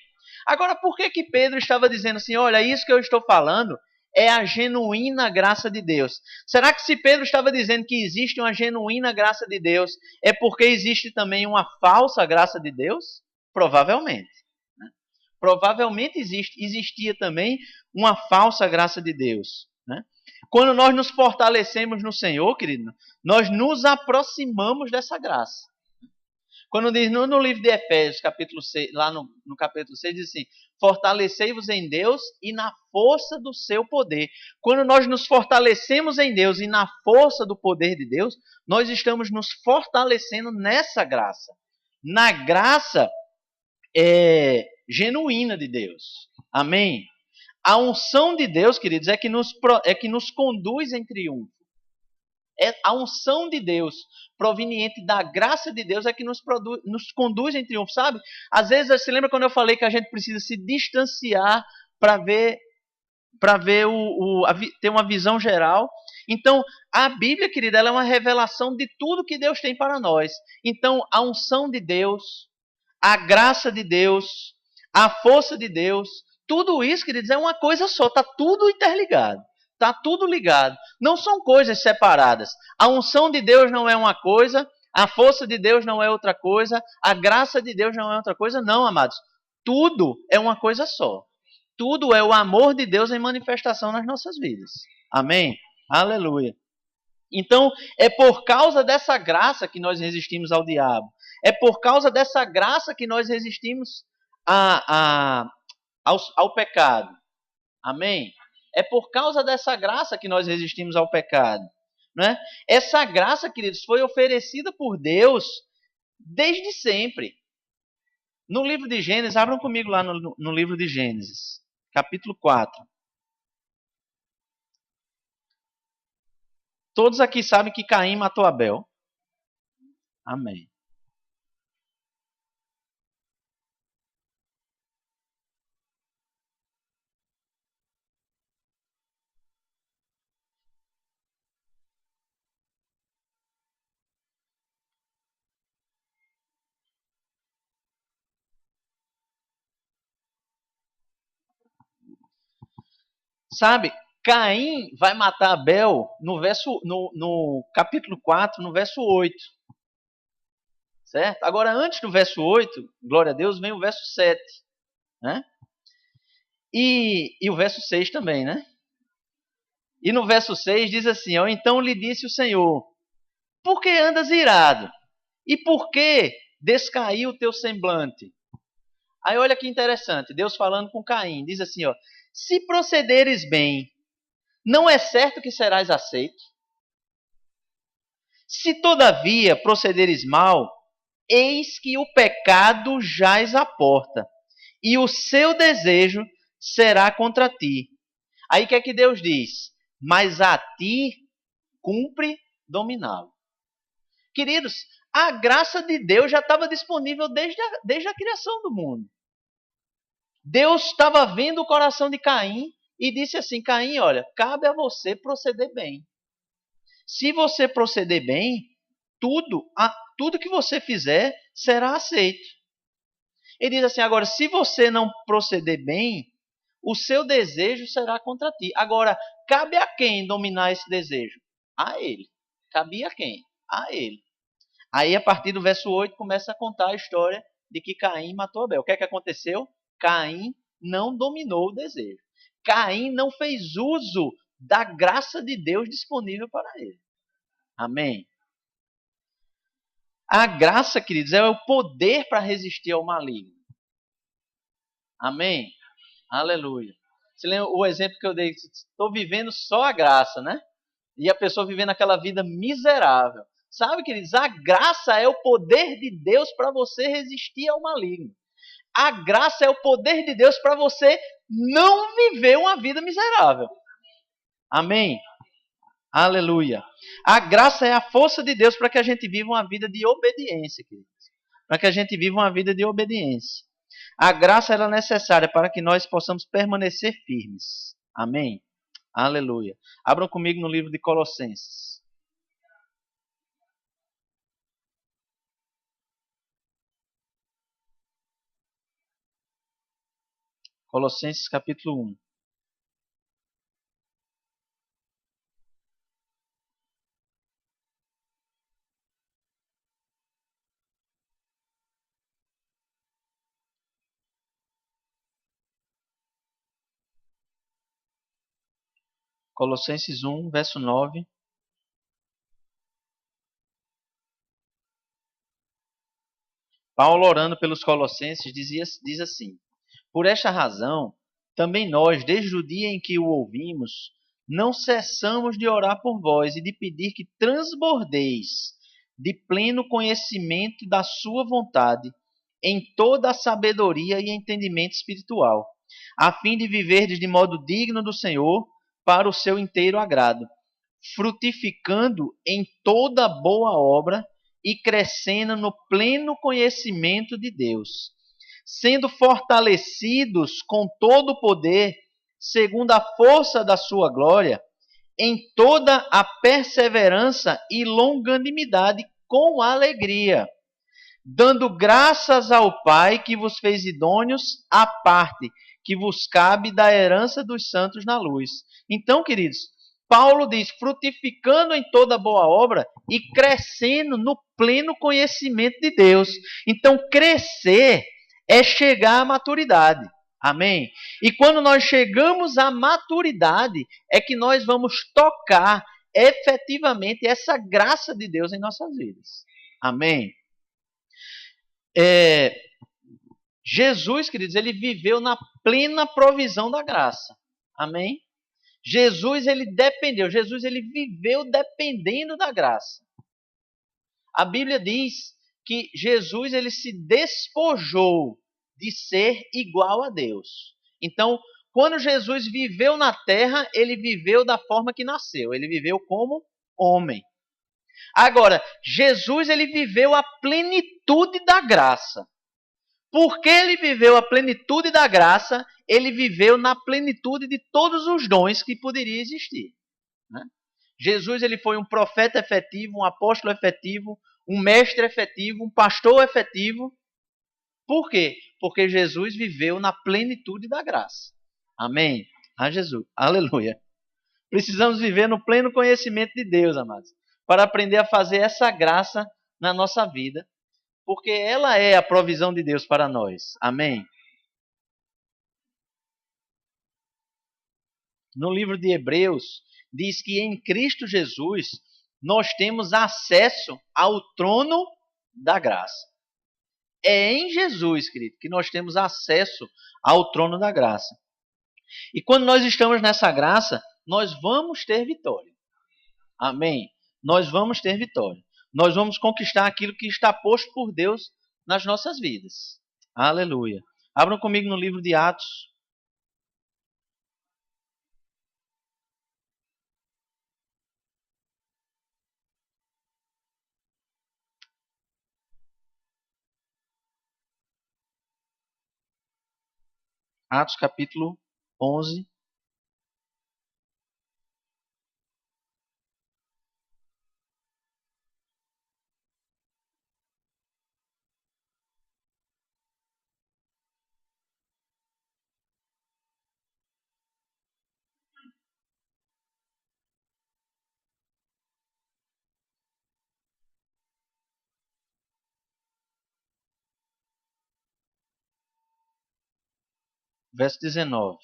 Agora, por que Pedro estava dizendo assim, olha, isso que eu estou falando é a genuína graça de Deus? Será que se Pedro estava dizendo que existe uma genuína graça de Deus, é porque existe também uma falsa graça de Deus? Provavelmente. Né? Provavelmente existia também uma falsa graça de Deus. Né? Quando nós nos fortalecemos no Senhor, querido, nós nos aproximamos dessa graça. Quando diz no livro de Efésios, capítulo 6, lá no capítulo 6, diz assim, fortalecei-vos em Deus e na força do seu poder. Quando nós nos fortalecemos em Deus e na força do poder de Deus, nós estamos nos fortalecendo nessa graça. Na graça genuína de Deus. Amém? A unção de Deus, queridos, é que nos conduz em triunfo. A unção de Deus, proveniente da graça de Deus, é que nos conduz em triunfo, sabe? Às vezes, você lembra quando eu falei que a gente precisa se distanciar para ver ter uma visão geral? Então, a Bíblia, querida, ela é uma revelação de tudo que Deus tem para nós. Então, a unção de Deus, a graça de Deus, a força de Deus, tudo isso, queridos, é uma coisa só, está tudo interligado. Está tudo ligado. Não são coisas separadas. A unção de Deus não é uma coisa, a força de Deus não é outra coisa, a graça de Deus não é outra coisa. Não, amados. Tudo é uma coisa só. Tudo é o amor de Deus em manifestação nas nossas vidas. Amém? Aleluia. Então, é por causa dessa graça que nós resistimos ao diabo. É por causa dessa graça que nós resistimos ao pecado. Amém? É por causa dessa graça que nós resistimos ao pecado. Né? Essa graça, queridos, foi oferecida por Deus desde sempre. No livro de Gênesis, abram comigo lá no livro de Gênesis, capítulo 4. Todos aqui sabem que Caim matou Abel. Amém. Sabe, Caim vai matar Abel no capítulo 4, no verso 8. Certo? Agora, antes do verso 8, glória a Deus, vem o verso 7. Né? E o verso 6 também, né? E no verso 6 diz assim, ó, então lhe disse o Senhor, por que andas irado? E por que descaiu o teu semblante? Aí olha que interessante, Deus falando com Caim, diz assim, ó, se procederes bem, não é certo que serás aceito? Se todavia procederes mal, eis que o pecado jaz à porta, e o seu desejo será contra ti. Aí o que é que Deus diz? Mas a ti cumpre dominá-lo. Queridos, a graça de Deus já estava disponível desde a criação do mundo. Deus estava vendo o coração de Caim e disse assim, Caim, olha, cabe a você proceder bem. Se você proceder bem, tudo que você fizer será aceito. Ele diz assim, agora, se você não proceder bem, o seu desejo será contra ti. Agora, cabe a quem dominar esse desejo? A ele. Cabia a quem? A ele. Aí, a partir do verso 8, começa a contar a história de que Caim matou Abel. O que é que aconteceu? Caim não dominou o desejo. Caim não fez uso da graça de Deus disponível para ele. Amém? A graça, queridos, é o poder para resistir ao maligno. Amém? Aleluia. Você lembra o exemplo que eu dei? Estou vivendo só a graça, né? E a pessoa vivendo aquela vida miserável. Sabe, queridos, a graça é o poder de Deus para você resistir ao maligno. A graça é o poder de Deus para você não viver uma vida miserável. Amém? Aleluia. A graça é a força de Deus para que a gente viva uma vida de obediência, queridos. Para que a gente viva uma vida de obediência. A graça era necessária para que nós possamos permanecer firmes. Amém? Aleluia. Abram comigo no livro de Colossenses. Colossenses capítulo 1. Colossenses 1, verso 9. Paulo, orando pelos colossenses, diz assim: por esta razão, também nós, desde o dia em que o ouvimos, não cessamos de orar por vós e de pedir que transbordeis de pleno conhecimento da sua vontade, em toda a sabedoria e entendimento espiritual, a fim de viverdes de modo digno do Senhor, para o seu inteiro agrado, frutificando em toda boa obra e crescendo no pleno conhecimento de Deus, sendo fortalecidos com todo o poder, segundo a força da sua glória, em toda a perseverança e longanimidade com alegria, dando graças ao Pai que vos fez idôneos à parte que vos cabe da herança dos santos na luz. Então, queridos, Paulo diz, frutificando em toda boa obra e crescendo no pleno conhecimento de Deus. Então, crescer é chegar à maturidade. Amém? E quando nós chegamos à maturidade, é que nós vamos tocar efetivamente essa graça de Deus em nossas vidas. Amém? Jesus, queridos, ele viveu na plena provisão da graça. Amém? Jesus, ele dependeu. Jesus, ele viveu dependendo da graça. A Bíblia diz que Jesus, ele se despojou de ser igual a Deus. Então, quando Jesus viveu na terra, ele viveu da forma que nasceu. Ele viveu como homem. Agora, Jesus, ele viveu a plenitude da graça. Porque ele viveu a plenitude da graça, ele viveu na plenitude de todos os dons que poderiam existir. Né? Jesus, ele foi um profeta efetivo, um apóstolo efetivo, um mestre efetivo, um pastor efetivo. Por quê? Porque Jesus viveu na plenitude da graça. Amém? A Jesus. Aleluia. Precisamos viver no pleno conhecimento de Deus, amados, para aprender a fazer essa graça na nossa vida, porque ela é a provisão de Deus para nós. Amém? No livro de Hebreus, diz que em Cristo Jesus nós temos acesso ao trono da graça. É em Jesus, querido, que nós temos acesso ao trono da graça. E quando nós estamos nessa graça, nós vamos ter vitória. Amém? Nós vamos ter vitória. Nós vamos conquistar aquilo que está posto por Deus nas nossas vidas. Aleluia. Abram comigo no livro de Atos. Atos capítulo 11. Verso 19.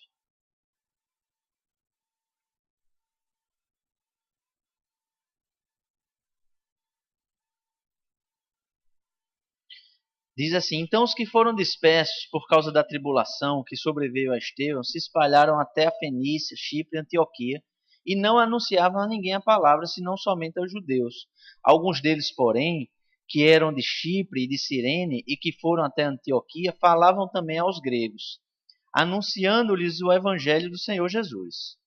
Diz assim: Então os que foram dispersos por causa da tribulação que sobreveio a Estevão se espalharam até a Fenícia, Chipre e Antioquia, e não anunciavam a ninguém a palavra, senão somente aos judeus. Alguns deles, porém, que eram de Chipre e de Cirene e que foram até Antioquia, falavam também aos gregos, anunciando-lhes o evangelho do Senhor Jesus.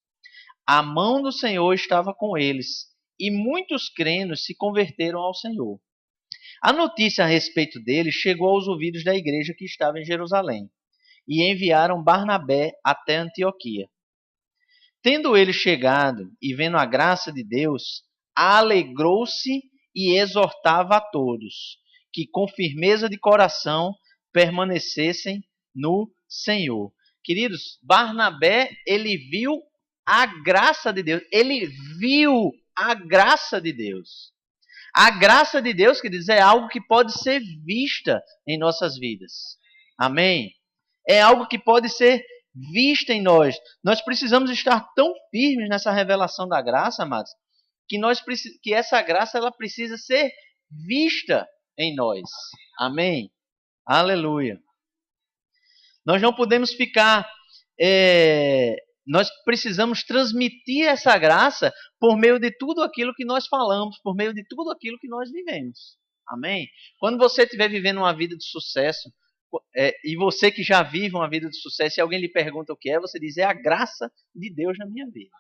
A mão do Senhor estava com eles, e muitos crendo se converteram ao Senhor. A notícia a respeito dele chegou aos ouvidos da igreja que estava em Jerusalém, e enviaram Barnabé até Antioquia. Tendo ele chegado e vendo a graça de Deus, alegrou-se e exortava a todos que com firmeza de coração permanecessem no Senhor. Queridos, Barnabé, ele viu a graça de Deus. Ele viu a graça de Deus. A graça de Deus, queridos, é algo que pode ser vista em nossas vidas. Amém? É algo que pode ser vista em nós. Nós precisamos estar tão firmes nessa revelação da graça, amados, que essa graça ela precisa ser vista em nós. Amém? Aleluia. Nós não podemos ficar. Nós precisamos transmitir essa graça por meio de tudo aquilo que nós falamos, por meio de tudo aquilo que nós vivemos. Amém? Quando você estiver vivendo uma vida de sucesso, e você que já vive uma vida de sucesso, e alguém lhe pergunta o que é, você diz: é a graça de Deus na minha vida.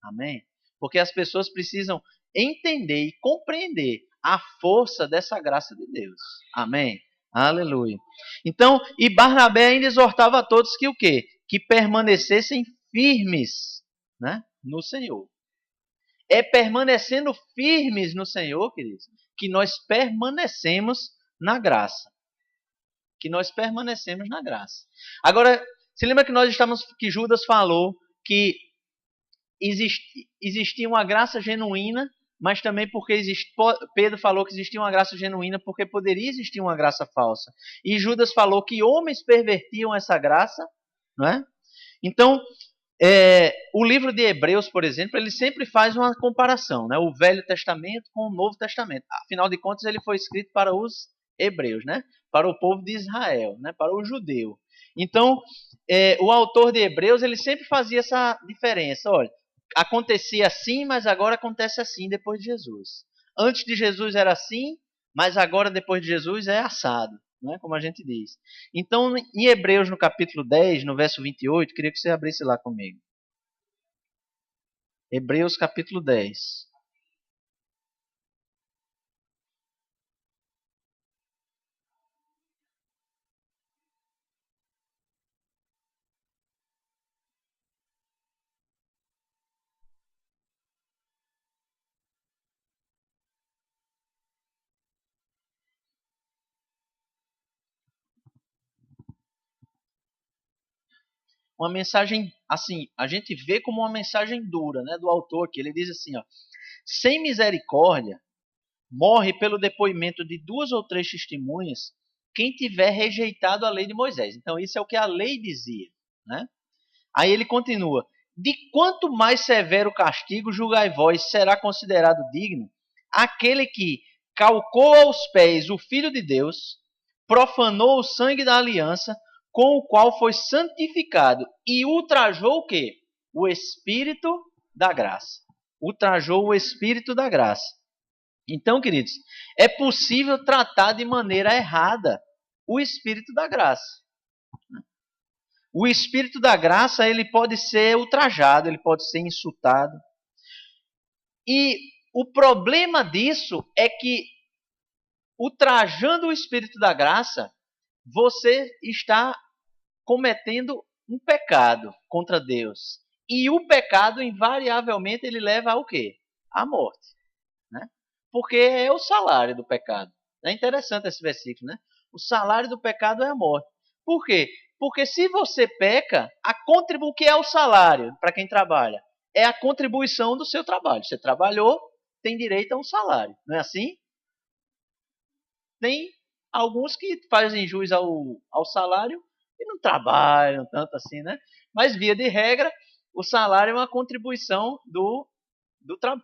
Amém? Porque as pessoas precisam entender e compreender a força dessa graça de Deus. Amém? Aleluia. Então, e Barnabé ainda exortava a todos que o quê? Que permanecessem firmes, né, no Senhor. É permanecendo firmes no Senhor, queridos, que nós permanecemos na graça. Que nós permanecemos na graça. Agora, se lembra que que Judas falou que existia uma graça genuína, mas também porque Pedro falou que existia uma graça genuína porque poderia existir uma graça falsa. E Judas falou que homens pervertiam essa graça, não é? Então, o livro de Hebreus, por exemplo, ele sempre faz uma comparação, né? O Velho Testamento com o Novo Testamento. Afinal de contas, ele foi escrito para os hebreus, né? Para o povo de Israel, né? Para o judeu. Então, o autor de Hebreus, ele sempre fazia essa diferença. Olha, acontecia assim, mas agora acontece assim depois de Jesus. Antes de Jesus era assim, mas agora depois de Jesus é assado, né? Como a gente diz. Então, em Hebreus, no capítulo 10, no verso 28, queria que você abrisse lá comigo. Hebreus, capítulo 10. uma mensagem, assim, a gente vê como uma mensagem dura, né, do autor aqui. Ele diz assim, ó, sem misericórdia, morre pelo depoimento de 2 ou 3 testemunhas quem tiver rejeitado a lei de Moisés. Então, isso é o que a lei dizia, né? Aí ele continua, de quanto mais severo castigo julgai vós será considerado digno aquele que calcou aos pés o Filho de Deus, profanou o sangue da aliança, com o qual foi santificado, e ultrajou o quê? O Espírito da graça. Ultrajou o Espírito da graça. Então, queridos, é possível tratar de maneira errada o Espírito da graça. O Espírito da graça, ele pode ser ultrajado, ele pode ser insultado. E o problema disso é que, ultrajando o Espírito da graça, você está cometendo um pecado contra Deus. E o pecado, invariavelmente, ele leva ao quê? À morte. Né? Porque é o salário do pecado. É interessante esse versículo, né? O salário do pecado é a morte. Por quê? Porque se você peca, o que é o salário para quem trabalha? É a contribuição do seu trabalho. Você trabalhou, tem direito a um salário. Não é assim? Tem alguns que fazem jus ao salário e não trabalham tanto assim, né? Mas, via de regra, o salário é uma contribuição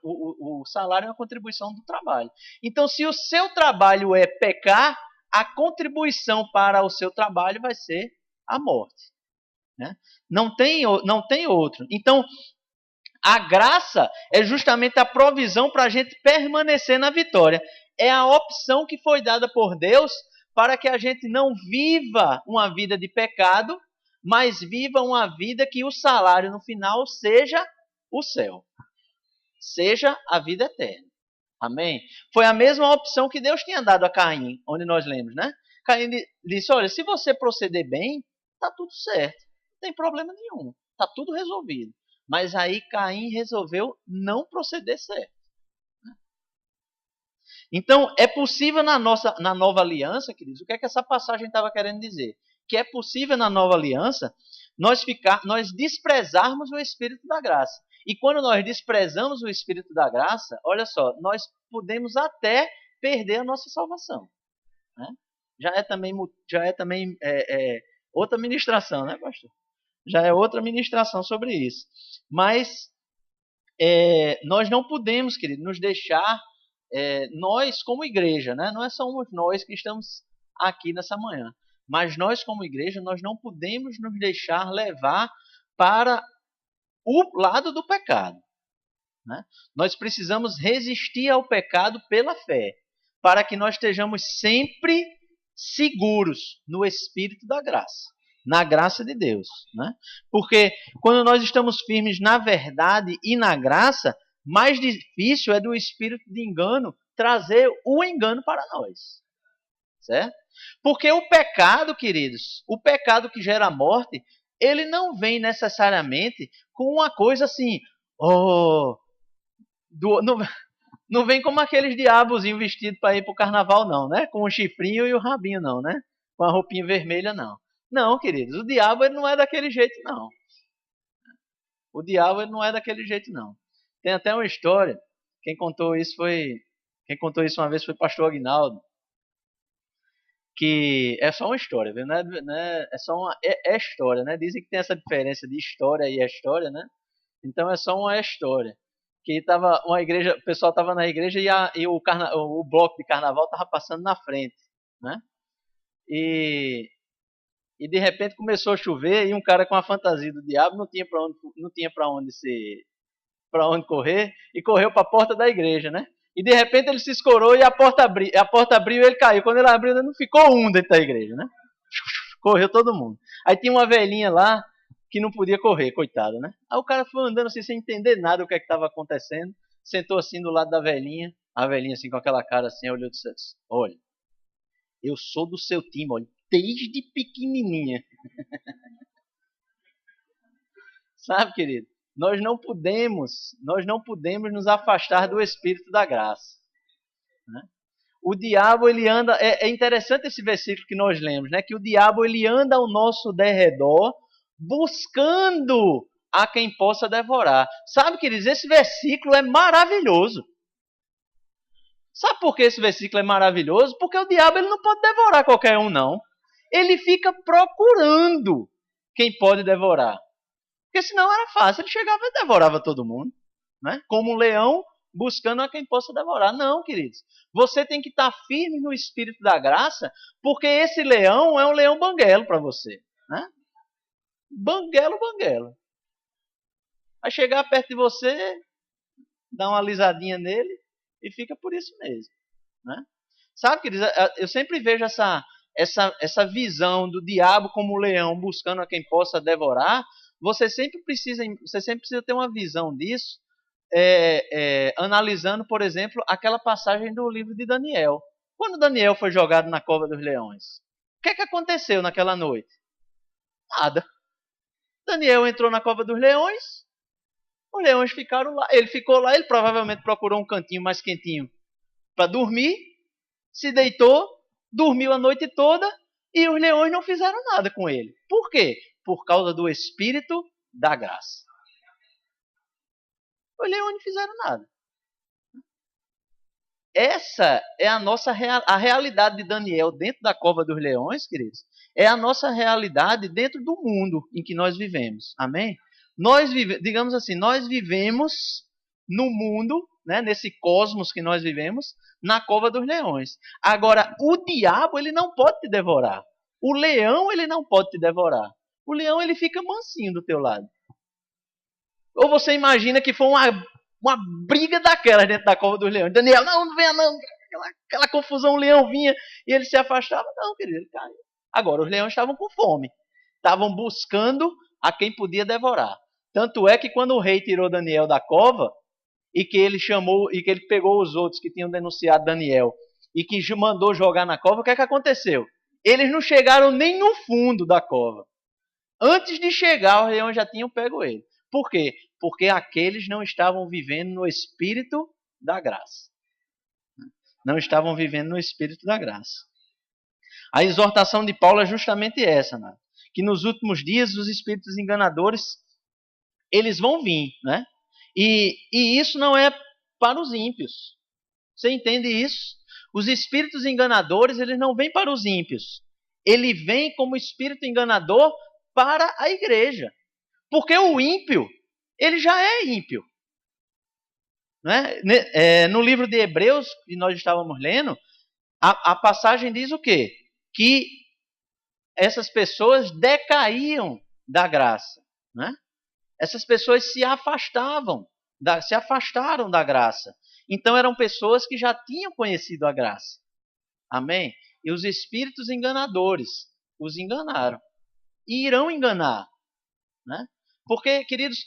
o salário é uma contribuição do trabalho. Então, se o seu trabalho é pecar, a contribuição para o seu trabalho vai ser a morte. Né? Não tem outro. Então, a graça é justamente a provisão para a gente permanecer na vitória. É a opção que foi dada por Deus para que a gente não viva uma vida de pecado, mas viva uma vida que o salário no final seja o céu. Seja a vida eterna. Amém? Foi a mesma opção que Deus tinha dado a Caim, onde nós lemos, né? Caim disse, olha, se você proceder bem, está tudo certo. Não tem problema nenhum. Está tudo resolvido. Mas aí Caim resolveu não proceder certo. Então, é possível na nova aliança, queridos, o que é que essa passagem estava querendo dizer? Que é possível na nova aliança nós desprezarmos o Espírito da graça. E quando nós desprezamos o Espírito da graça, olha só, nós podemos até perder a nossa salvação. Né? Já é também outra ministração, né, pastor? Já é outra ministração sobre isso. Mas nós não podemos, querido, nos deixar, nós como igreja, né? Não é só nós que estamos aqui nessa manhã, mas nós como igreja, nós não podemos nos deixar levar para o lado do pecado. Né? Nós precisamos resistir ao pecado pela fé, para que nós estejamos sempre seguros no Espírito da graça, na graça de Deus. Né? Porque quando nós estamos firmes na verdade e na graça, mais difícil é do espírito de engano trazer o engano para nós. Certo? Porque o pecado, queridos, o pecado que gera morte, ele não vem necessariamente com uma coisa assim, não vem como aqueles diabozinhos vestidos para ir para o carnaval, não, né? Com o chifrinho e o rabinho, não, né? Com a roupinha vermelha, não. Não, queridos, o diabo ele não é daquele jeito, não. O diabo ele não é daquele jeito, não. Tem até uma história, quem contou isso uma vez foi o pastor Aguinaldo, que é só uma história, viu? É só é história, né? Dizem que tem essa diferença de história e história, né? Então é só uma história. Que tava uma igreja, o pessoal estava na igreja e o bloco de carnaval estava passando na frente, né? E de repente começou a chover e um cara com a fantasia do diabo não tinha para onde correr e correu para a porta da igreja, né? E de repente ele se escorou e a porta abriu e ele caiu. Quando ele abriu, não ficou um dentro da igreja, né? Correu todo mundo. Aí tinha uma velhinha lá que não podia correr, coitada, né? Aí o cara foi andando assim sem entender nada do que estava acontecendo, sentou assim do lado da velhinha, a velhinha assim com aquela cara assim, olhou e disse, olha, eu sou do seu time, olha, desde pequenininha. Sabe, querido? Nós não podemos nos afastar do Espírito da graça. Né? O diabo, ele anda... É interessante esse versículo que nós lemos, né? Que o diabo, ele anda ao nosso derredor buscando a quem possa devorar. Sabe, queridos, esse versículo é maravilhoso. Sabe por que esse versículo é maravilhoso? Porque o diabo ele não pode devorar qualquer um, não. Ele fica procurando quem pode devorar. Porque senão era fácil, ele chegava e devorava todo mundo. Né? Como um leão buscando a quem possa devorar. Não, queridos. Você tem que estar firme no espírito da graça, porque esse leão é um leão banguelo para você. Né? Banguelo, banguelo. Vai chegar perto de você, dá uma alisadinha nele e fica por isso mesmo. Né? Sabe, queridos, eu sempre vejo essa visão do diabo como leão buscando a quem possa devorar. Você sempre precisa ter uma visão disso, analisando, por exemplo, aquela passagem do livro de Daniel. Quando Daniel foi jogado na cova dos leões, o que aconteceu naquela noite? Nada. Daniel entrou na cova dos leões, os leões ficaram lá. Ele ficou lá, ele provavelmente procurou um cantinho mais quentinho para dormir, se deitou, dormiu a noite toda e os leões não fizeram nada com ele. Por quê? Por causa do Espírito da graça. Os leões não fizeram nada. Essa é a realidade de Daniel dentro da cova dos leões, queridos. É a nossa realidade dentro do mundo em que nós vivemos. Amém? Digamos assim, nós vivemos no mundo, né, nesse cosmos que nós vivemos, na cova dos leões. Agora, o diabo, ele não pode te devorar. O leão, ele não pode te devorar. O leão, ele fica mansinho do teu lado. Ou você imagina que foi uma briga daquelas dentro da cova dos leões. Daniel, não venha não. Aquela confusão, o leão vinha e ele se afastava. Não, querido, ele caiu. Agora, os leões estavam com fome. Estavam buscando a quem podia devorar. Tanto é que quando o rei tirou Daniel da cova, e que ele pegou os outros que tinham denunciado Daniel, e que mandou jogar na cova, o que é que aconteceu? Eles não chegaram nem no fundo da cova. Antes de chegar, os leões já tinham pego ele. Por quê? Porque aqueles não estavam vivendo no espírito da graça. Não estavam vivendo no espírito da graça. A exortação de Paulo é justamente essa, né? Que nos últimos dias os espíritos enganadores, eles vão vir, né? E isso não é para os ímpios. Você entende isso? Os espíritos enganadores, eles não vêm para os ímpios. Ele vem como espírito enganador para a igreja. Porque o ímpio, ele já é ímpio. Né? No livro de Hebreus, que nós estávamos lendo, a passagem diz o quê? Que essas pessoas decaíam da graça. Né? Essas pessoas se afastaram da graça. Então eram pessoas que já tinham conhecido a graça. Amém? E os espíritos enganadores os enganaram. E irão enganar. Né? Porque, queridos,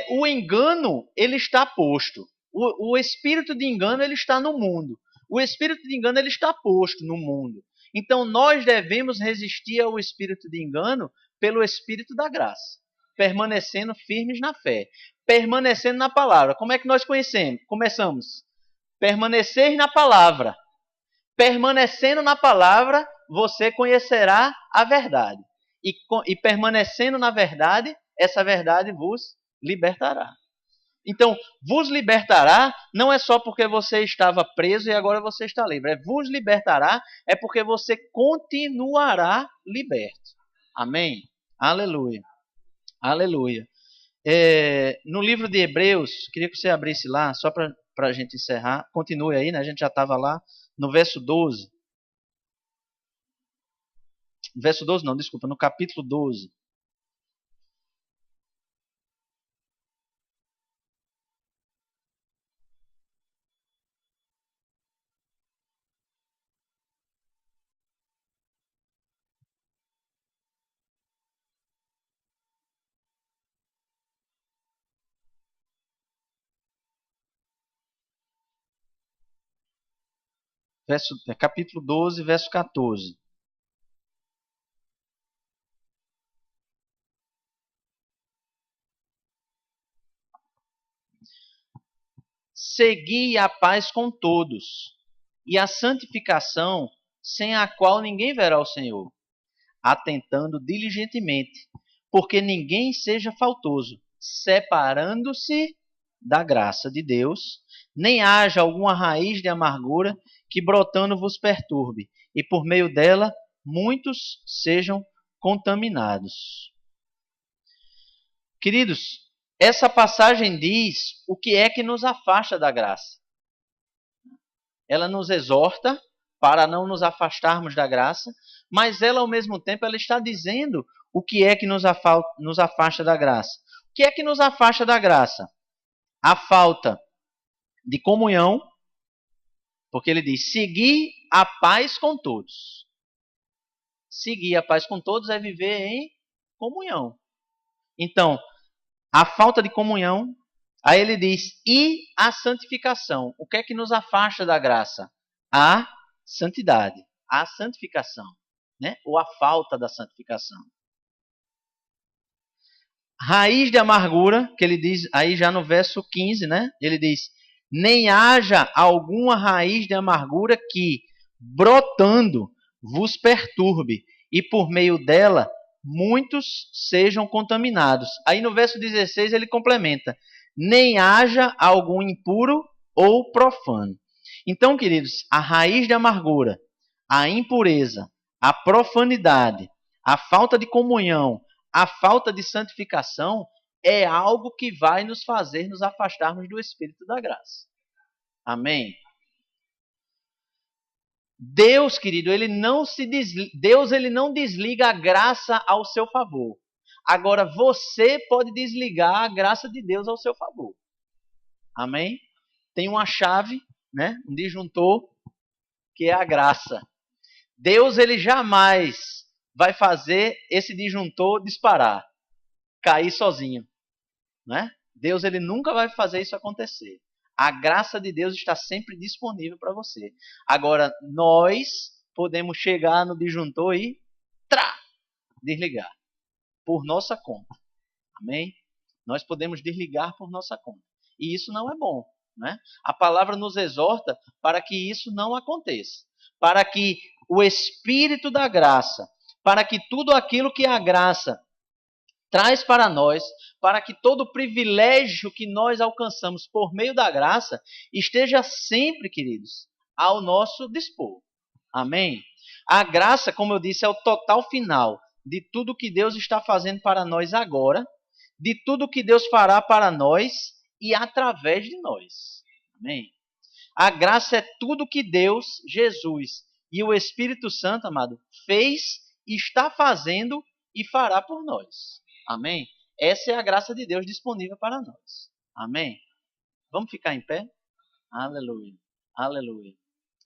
o engano, ele está posto. O espírito de engano, ele está no mundo. O espírito de engano, ele está posto no mundo. Então, nós devemos resistir ao espírito de engano pelo espírito da graça. Permanecendo firmes na fé. Permanecendo na palavra. Como é que nós começamos? Permanecer na palavra. Permanecendo na palavra, você conhecerá a verdade. E permanecendo na verdade, essa verdade vos libertará. Então, vos libertará não é só porque você estava preso e agora você está livre. Vos libertará é porque você continuará liberto. Amém? Aleluia. Aleluia. No livro de Hebreus, queria que você abrisse lá, só para a gente encerrar. Continue aí, né? A gente já estava lá no verso 12. Verso 12 não, desculpa, no capítulo 12. Capítulo 12, verso 14. Segui a paz com todos, e a santificação, sem a qual ninguém verá o Senhor, atentando diligentemente, porque ninguém seja faltoso, separando-se da graça de Deus, nem haja alguma raiz de amargura que brotando vos perturbe, e por meio dela muitos sejam contaminados. Queridos, essa passagem diz o que é que nos afasta da graça. Ela nos exorta para não nos afastarmos da graça, mas ela, ao mesmo tempo, ela está dizendo o que é que nos afasta da graça. O que é que nos afasta da graça? A falta de comunhão, porque ele diz, seguir a paz com todos. Seguir a paz com todos é viver em comunhão. Então, a falta de comunhão, aí ele diz, e a santificação. O que é que nos afasta da graça? A santidade, a santificação, né? Ou a falta da santificação. Raiz de amargura, que ele diz aí já no verso 15, né? Ele diz, nem haja alguma raiz de amargura que, brotando, vos perturbe, e por meio dela muitos sejam contaminados. Aí no verso 16 ele complementa, nem haja algum impuro ou profano. Então, queridos, a raiz de amargura, a impureza, a profanidade, a falta de comunhão, a falta de santificação é algo que vai nos fazer nos afastarmos do Espírito da graça. Amém? Deus, querido, Deus ele não desliga a graça ao seu favor. Agora, você pode desligar a graça de Deus ao seu favor. Amém? Tem uma chave, né? Um disjuntor, que é a graça. Deus, ele jamais vai fazer esse disjuntor disparar, cair sozinho, né? Deus, ele nunca vai fazer isso acontecer. A graça de Deus está sempre disponível para você. Agora, nós podemos chegar no disjuntor e desligar por nossa conta. Amém? Nós podemos desligar por nossa conta. E isso não é bom, né? A palavra nos exorta para que isso não aconteça. Para que o Espírito da graça, para que tudo aquilo que a graça traz para nós, para que todo o privilégio que nós alcançamos por meio da graça esteja sempre, queridos, ao nosso dispor. Amém? A graça, como eu disse, é o total final de tudo que Deus está fazendo para nós agora, de tudo que Deus fará para nós e através de nós. Amém? A graça é tudo que Deus, Jesus e o Espírito Santo, amado, fez, está fazendo e fará por nós. Amém? Essa é a graça de Deus disponível para nós. Amém? Vamos ficar em pé? Aleluia. Aleluia.